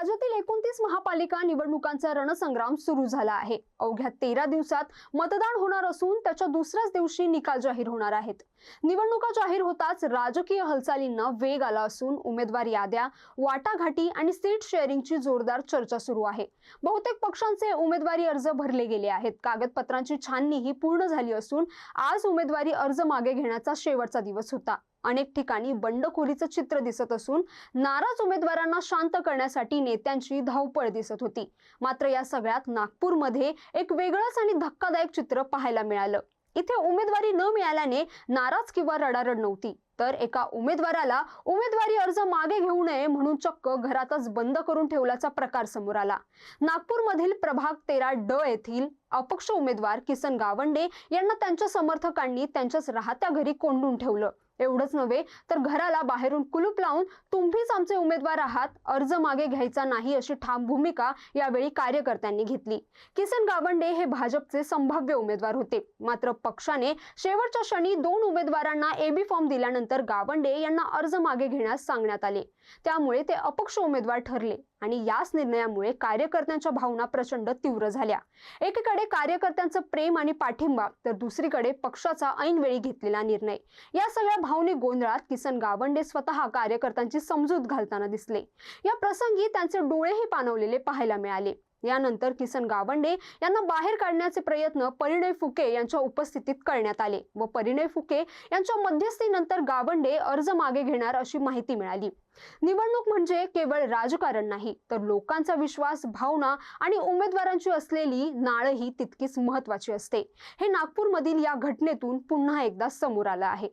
राज्यातील 29 महापालिका निवडणुकांचा रणसंग्राम सुरू झाला आहे। अवघ्या 13 दिवसात मतदान होणार असून त्याच्या दुसऱ्याच दिवशी निकाल जाहीर होणार आहेत। निवडणुका जाहीर होताच राजकीय हालचालींना वेग आला असून उमेदवार याद्या, वाटाघाटी आणि सीट शेअरिंगची जोरदार चर्चा सुरू आहे। बहुतेक पक्षांचे उमेदवारी अर्ज भरले गेले आहेत। कागदपत्रांची छाननी ही पूर्ण झाली असून आज उमेदवारी अर्ज मागे घेण्याचा शेवटचा दिवस होता। अनेक ठिकाणी बंडखोरीचं चित्र दिसत असून नाराज उमेदवारांना शांत करण्यासाठी नेत्यांची धावपळ दिसत होती। मात्र या सगळ्यात नागपूरमध्ये एक वेगळंच आणि धक्कादायक चित्र पाहायला मिळालं। इथे उमेदवारी न मिळाल्याने नाराज किंवा रडारड नव्हती, तर एका उमेदवाराला उमेदवारी अर्ज मागे घेऊ नये म्हणून चक्क घरातच बंद करून ठेवल्याचा प्रकार समोर आला। नागपूरमधील प्रभाग 13 येथील अपक्ष उमेदवार किसन गावंडे यांना त्यांच्या समर्थकांनी त्यांच्याच राहत्या घरी कोंडून ठेवलं। एवढंच नव्हे तर घराला बाहेरून कुलूप लावून तुम्हीच आमचे उमेदवार आहात, अर्ज मागे घ्यायचा नाही अशी ठाम भूमिका यावेळी कार्यकर्त्यांनी घेतली। किसन गावंडे हे भाजपचे संभाव्य उमेदवार होते, मात्र पक्षाने शेवटच्या क्षणी 2 उमेदवारांना एबी फॉर्म दिल्यानंतर गावंडे यांना अर्ज मागे घेण्यास सांगण्यात आले। त्यामुळे ते अपक्ष उमेदवार ठरले आणि याच निर्णयामुळे कार्यकर्त्यांच्या भावना प्रचंड तीव्र झाल्या। एकीकडे कार्यकर्त्यांचं प्रेम आणि पाठिंबा, तर दुसरीकडे पक्षाचा ऐनवेळी घेतलेला निर्णय। या सगळ्या भावनिक गोंधळात किसन गावंडे स्वतः कार्यकर्त्यांची समजूत घालताना दिसले। या प्रसंगी त्यांचे डोळेही पाणवलेले पाहायला मिळाले। यानंतर किसन गावंडे यांना बाहेर काढण्याचे प्रयत्न परिणय फुके यांच्या उपस्थितीत करण्यात आले व परिणय फुके यांच्या मध्यस्थीनंतर गावंडे अर्ज मागे घेणार अशी माहिती मिळाली। निवडणूक म्हणजे केवळ राजकारण नाही, तर लोकांचा विश्वास, भावना आणि उमेदवारांची असलेली नाळही तितकीच महत्त्वाची असते। हे नागपूरमधील या घटनेतून पुन्हा एकदा समोर आलं आहे।